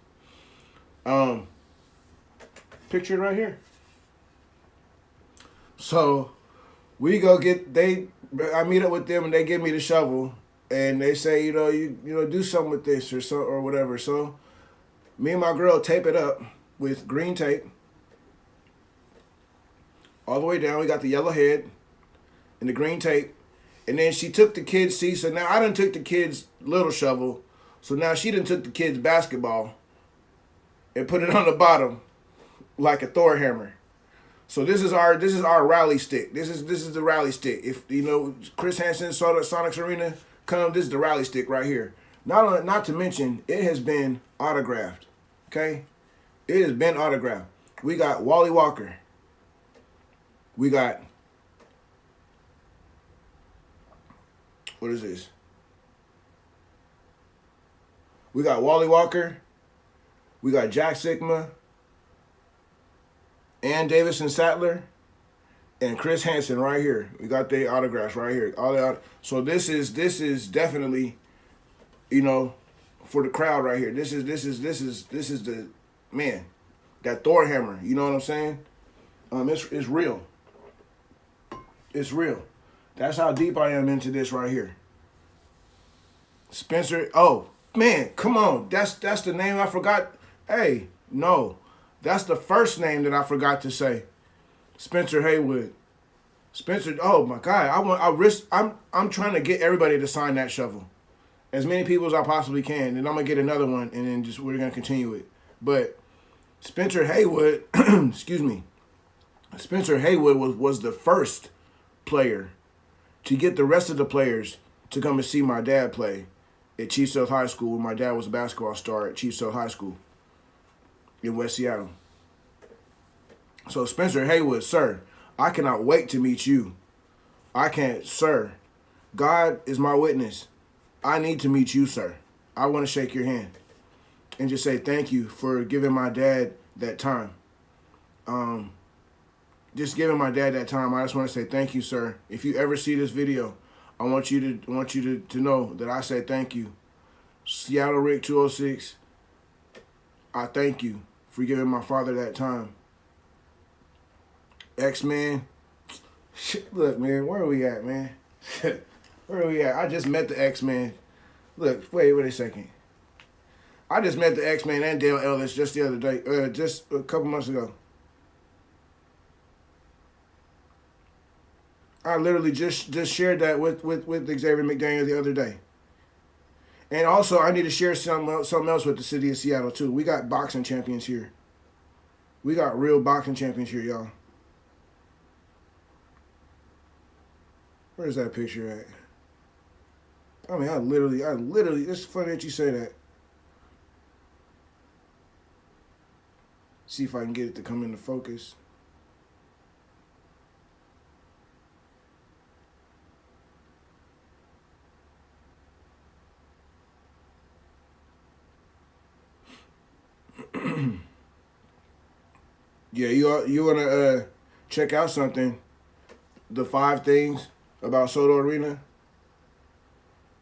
Picture it right here. So we go I meet up with them and they give me the shovel and they say, you know, do something with this or whatever. So me and my girl tape it up with green tape all the way down. We got the yellow head and the green tape. And then she took the kids' so now I done took the kids' little shovel. So now she done took the kids' basketball and put it on the bottom like a Thor hammer. So this is our rally stick. This is the rally stick. If you know Chris Hansen saw the Sonics Arena come, this is the rally stick right here. Not to mention it has been autographed. Okay? It has been autographed. We got Wally Walker. We got, what is this? We got Wally Walker. We got Jack Sigma, Ann Davison Sattler, and Chris Hansen right here. We got their autographs right here. So this is definitely, you know, for the crowd right here. This is the man, that Thor hammer. You know what I'm saying? It's real. It's real. That's how deep I am into this right here. Spencer. Oh man, come on. That's the name I forgot. Hey, no. That's the first name that I forgot to say. Spencer Haywood. Spencer, oh my God. I'm trying to get everybody to sign that shovel. As many people as I possibly can. And I'm gonna get another one and then we're gonna continue it. But Spencer Haywood, excuse me. Spencer Haywood was the first player to get the rest of the players to come and see my dad play at Chief Sealth High School when my dad was a basketball star at Chief Sealth High School in West Seattle. So Spencer Haywood, sir, I cannot wait to meet you. Sir, God is my witness. I need to meet you, sir. I want to shake your hand and just say thank you for giving my dad that time. Just giving my dad that time. I just want to say thank you, sir. If you ever see this video, I want you to know that I say thank you. SeattleRick206, I thank you for giving my father that time. X-Man, look, man, where are we at, man? Where are we at? I just met the X-Man. Look, wait a second. I just met the X-Man and Dale Ellis just the other day, just a couple months ago. I literally just shared that with Xavier McDaniel the other day. And also, I need to share something else with the city of Seattle, too. We got boxing champions here. We got real boxing champions here, y'all. Where's that picture at? I mean, I literally, it's funny that you say that. See if I can get it to come into focus. Yeah, you want to check out something, the 5 things about Soto Arena?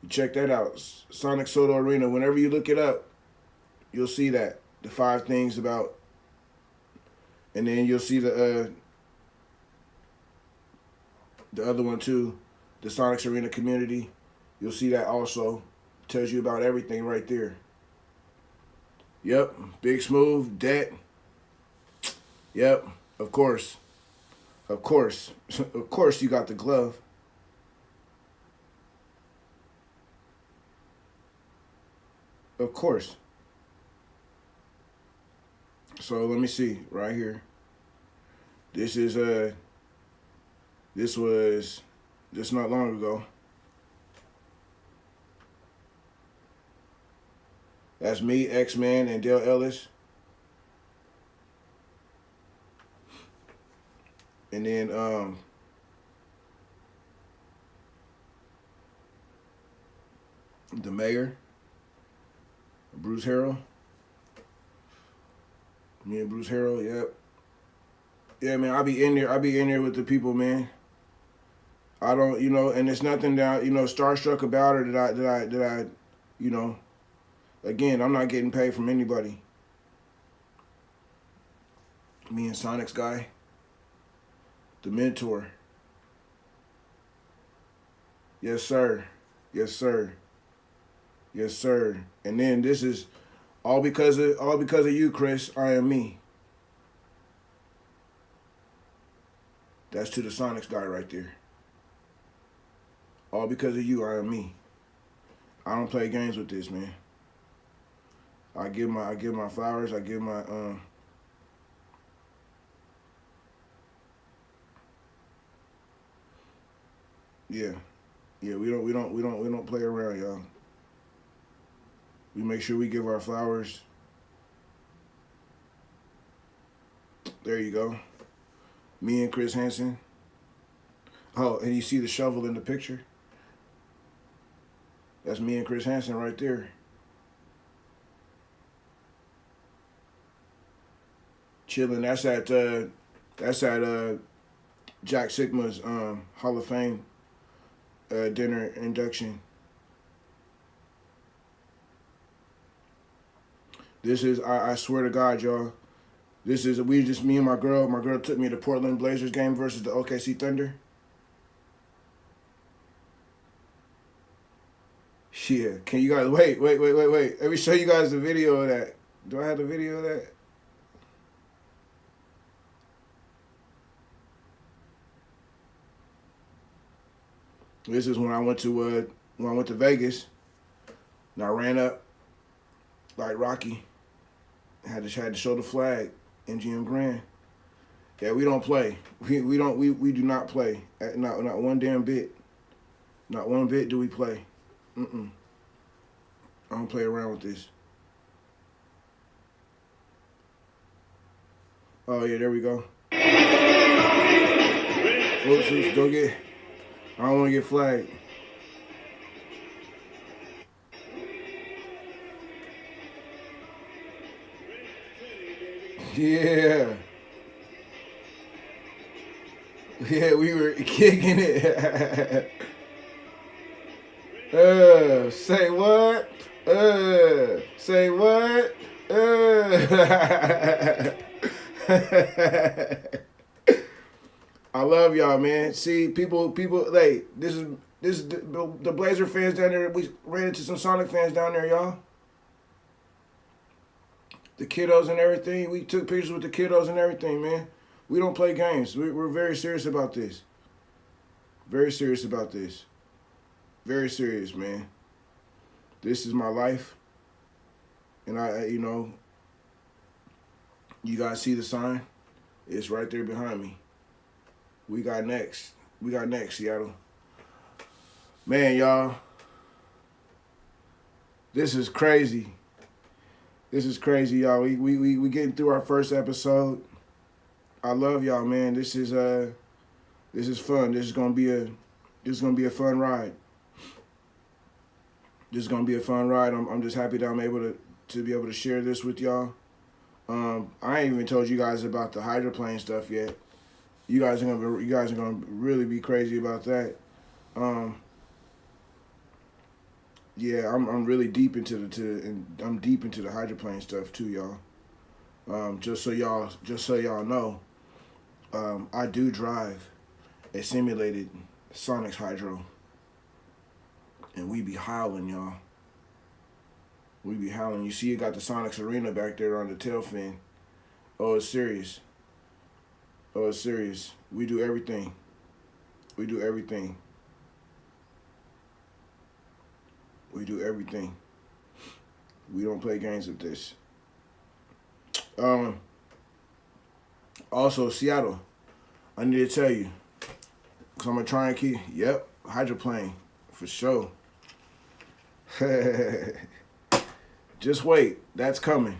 Check that out, Sonic Soto Arena. Whenever you look it up, you'll see that, the 5 things about, and then you'll see the other one too, the Sonics Arena community. You'll see that also. Tells you about everything right there. Yep, Big Smooth, debt. Yep, of course. Of course. Of course you got the glove. Of course. So let me see right here. This is this was just not long ago. That's me, X-Man, and Dale Ellis. And then the mayor, Bruce Harrell. Me and Bruce Harrell, yep. Yeah, man, I be in there with the people, man. I don't, and it's nothing that starstruck about her that I, again, I'm not getting paid from anybody. Me and Sonic's guy, the mentor. Yes, sir. Yes, sir. Yes, sir. And then this is all because of you, Chris. I am me. That's to the Sonics guy right there. All because of you, I am me. I don't play games with this, man. I give my flowers. I give my yeah. We don't play around, y'all. We make sure we give our flowers. There you go. Me and Chris Hansen. Oh, and you see the shovel in the picture? That's me and Chris Hansen right there. Chilling. That's at Jack Sigma's Hall of Fame dinner induction. This is, I swear to God, y'all. This is, me and my girl. My girl took me to Portland Blazers game versus the OKC Thunder. Yeah. Can you guys, wait. Let me show you guys the video of that. Do I have the video of that? This is when I went to Vegas. And I ran up like Rocky. Had to show the flag, MGM Grand. Yeah, we don't play. We do not play. Not one damn bit. Not one bit do we play. I don't play around with this. Oh yeah, there we go. Oops, don't get. I don't want to get flagged. Yeah. Yeah, we were kicking it. Say what? Say what? I love y'all, man. See, people, like, this is the Blazer fans down there. We ran into some Sonic fans down there, y'all. The kiddos and everything. We took pictures with the kiddos and everything, man. We don't play games. We're very serious about this. Very serious about this. Very serious, man. This is my life. And you guys see the sign? It's right there behind me. We got next, Seattle. Man, y'all. This is crazy. This is crazy, y'all. We getting through our first episode. I love y'all, man. This is fun. This is gonna be a fun ride. This is gonna be a fun ride. I'm just happy that I'm able to be able to share this with y'all. I ain't even told you guys about the hydroplane stuff yet. You guys are gonna really be crazy about that. Yeah, I'm really deep into the hydroplane stuff too, y'all. Just so y'all know, I do drive a simulated Sonics Hydro, and we be howling, y'all. We be howling. You see, it got the Sonics Arena back there on the tail fin. Oh, it's serious. Oh, it's serious. We do everything. We do everything. We do everything. We don't play games with this. Also, Seattle, I need to tell you, because I'm going to try and keep, yep, hydroplane, for sure. Just wait, that's coming.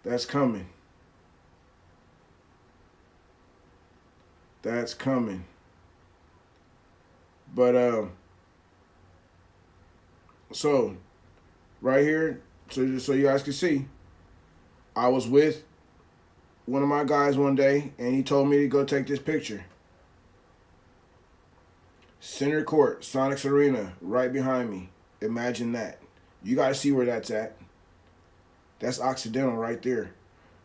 That's coming. That's coming. But, so, right here, so you guys can see, I was with one of my guys one day, and he told me to go take this picture. Center court, Sonics Arena, right behind me. Imagine that. You guys see where that's at. That's Occidental right there.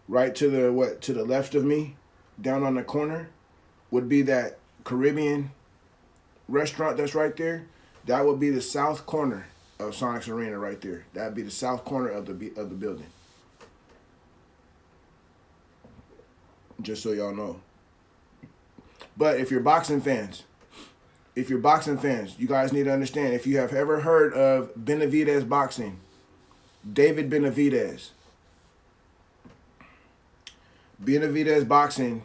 Right to the left of me, down on the corner, would be that Caribbean restaurant that's right there. That would be the south corner of Sonics Arena right there. That'd be the south corner of the building. Just so y'all know. But if you're boxing fans, you guys need to understand, if you have ever heard of Benavidez Boxing, David Benavidez. Benavidez Boxing,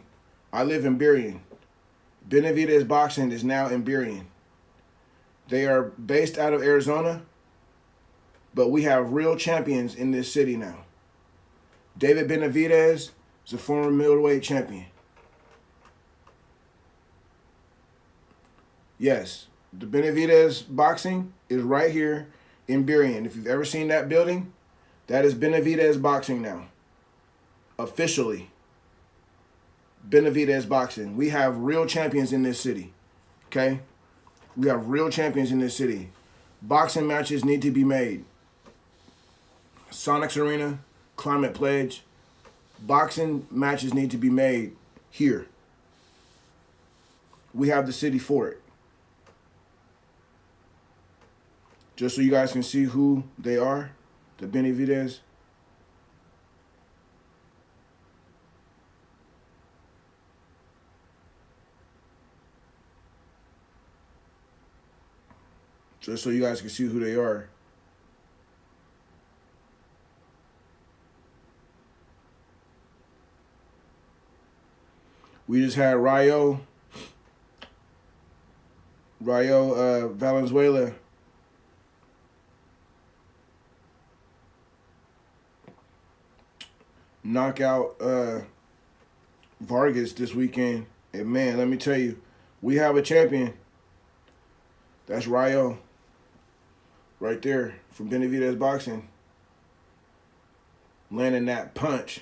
I live in Burien. Benavidez Boxing is now in Burien. They are based out of Arizona, but we have real champions in this city now. David Benavidez is a former middleweight champion. Yes, the Benavidez Boxing is right here in Burien. If you've ever seen that building, that is Benavidez Boxing now. Officially. Benavidez Boxing. We have real champions in this city. Okay? We have real champions in this city. Boxing matches need to be made. Sonics Arena, Climate Pledge. Boxing matches need to be made here. We have the city for it. Just so you guys can see who they are, the Benavidez. Just so you guys can see who they are. We just had Rayo Valenzuela knock out Vargas this weekend. And man, let me tell you, we have a champion. That's Rayo. Right there from Benavidez Boxing. Landing that punch.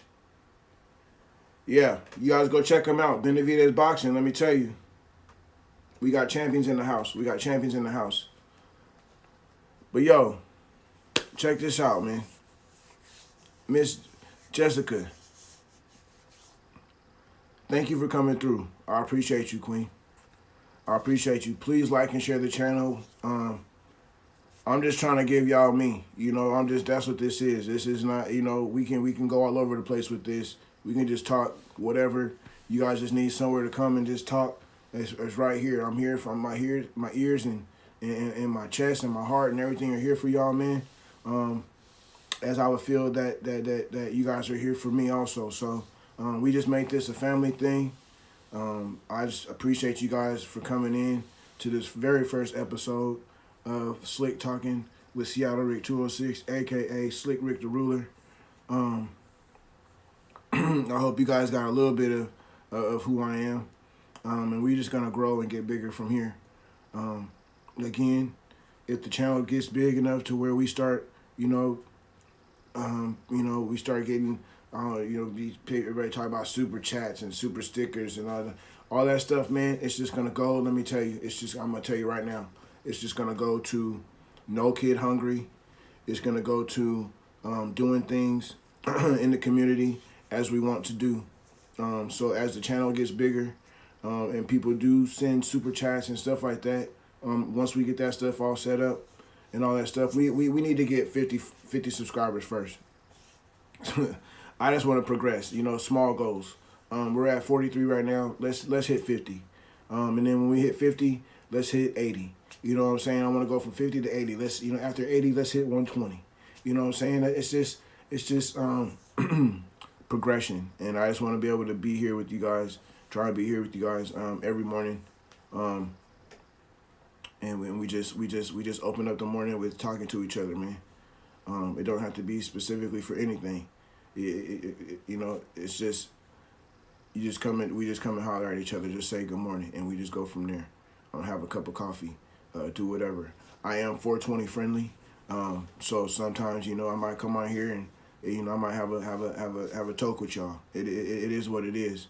Yeah, you guys go check him out. Benavidez Boxing, let me tell you. We got champions in the house. We got champions in the house. But yo, check this out, man. Miss Jessica, thank you for coming through. I appreciate you, Queen. I appreciate you. Please like and share the channel. I'm just trying to give y'all me. You know, that's what this is. This is not, you know, we can go all over the place with this. We can just talk whatever. You guys just need somewhere to come and just talk. It's right here. I'm here from my ears and my chest and my heart and everything are here for y'all, man. As I would feel that you guys are here for me also. So we just make this a family thing. I just appreciate you guys for coming in to this very first episode of Slick Talking with SeattleRick206, aka Slick Rick the Ruler. I hope you guys got a little bit of who I am. And we're just gonna grow and get bigger from here. Again, if the channel gets big enough to where we start, we start getting, everybody talk about super chats and super stickers and all that stuff, man. It's just gonna go. Let me tell you, I'm gonna tell you right now. It's just gonna go to No Kid Hungry. It's gonna go to doing things in the community as we want to do. So as the channel gets bigger, and people do send super chats and stuff like that, once we get that stuff all set up and all that stuff, we need to get 50 subscribers first. I just want to progress, small goals. We're at 43 right now. Let's hit 50. And then when we hit 50, let's hit 80. You know what I'm saying? I want to go from 50 to 80. Let's, after 80, let's hit 120. You know what I'm saying? It's just progression, and I just want to be able to be here with you guys. Try to be here with you guys every morning, and when we just open up the morning with talking to each other, man. It don't have to be specifically for anything. You know, it's just we just come and holler at each other, just say good morning, and we just go from there. Have a cup of coffee, do whatever. I am 420 friendly, so sometimes I might come on here and I might have a talk with y'all. It is what it is,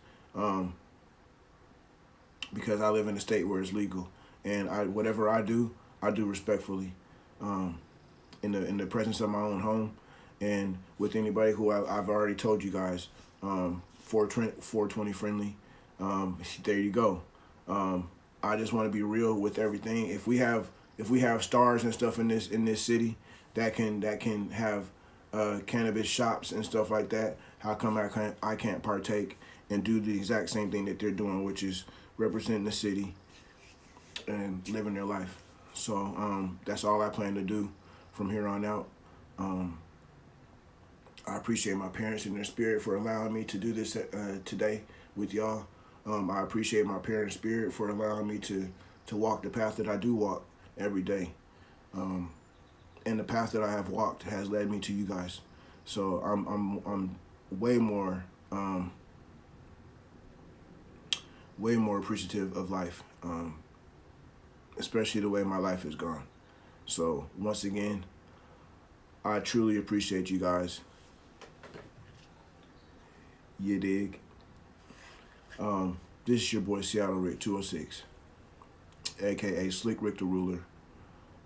because I live in a state where it's legal, and whatever I do respectfully, in the presence of my own home, and with anybody who I've already told you guys, 420 friendly. There you go. I just want to be real with everything. If we have stars and stuff in this city that can have cannabis shops and stuff like that, how come I can't partake and do the exact same thing that they're doing, which is representing the city and living their life? So that's all I plan to do from here on out. I appreciate my parents and their spirit for allowing me to do this today with y'all. I appreciate my parents' spirit for allowing me to walk the path that I do walk every day. And the path that I have walked has led me to you guys. So I'm way more appreciative of life, especially the way my life has gone. So once again, I truly appreciate you guys. You dig? This is your boy SeattleRick206, aka Slick Rick the Ruler.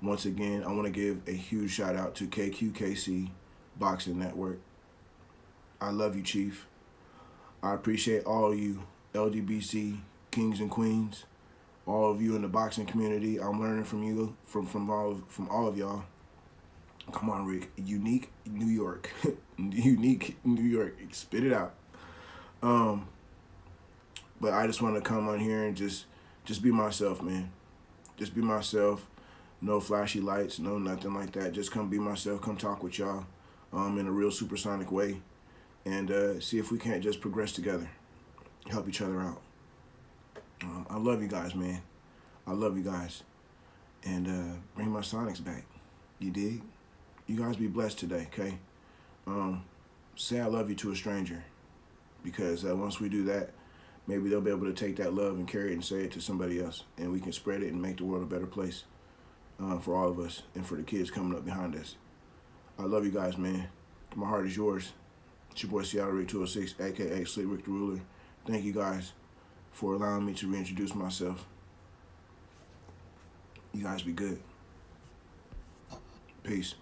Once again, I want to give a huge shout out to KQKC Boxing Network. I love you, Chief. I appreciate all of you LDBC kings and queens, all of you in the boxing community. I'm learning from you, from all of y'all. Come on, Rick. Unique New York. Unique New York. Spit it out. But I just want to come on here and just be myself, man. Just be myself. No flashy lights, no nothing like that. Just come be myself. Come talk with y'all in a real supersonic way, and see if we can't just progress together, help each other out. I love you guys, man. I love you guys, and bring my Sonics back. You dig? You guys be blessed today, okay? Say I love you to a stranger, because once we do that, maybe they'll be able to take that love and carry it and say it to somebody else, and we can spread it and make the world a better place for all of us and for the kids coming up behind us. I love you guys, man. My heart is yours. It's your boy SeattleRick206, aka Slick Rick the Ruler. Thank you guys for allowing me to reintroduce myself. You guys be good. Peace.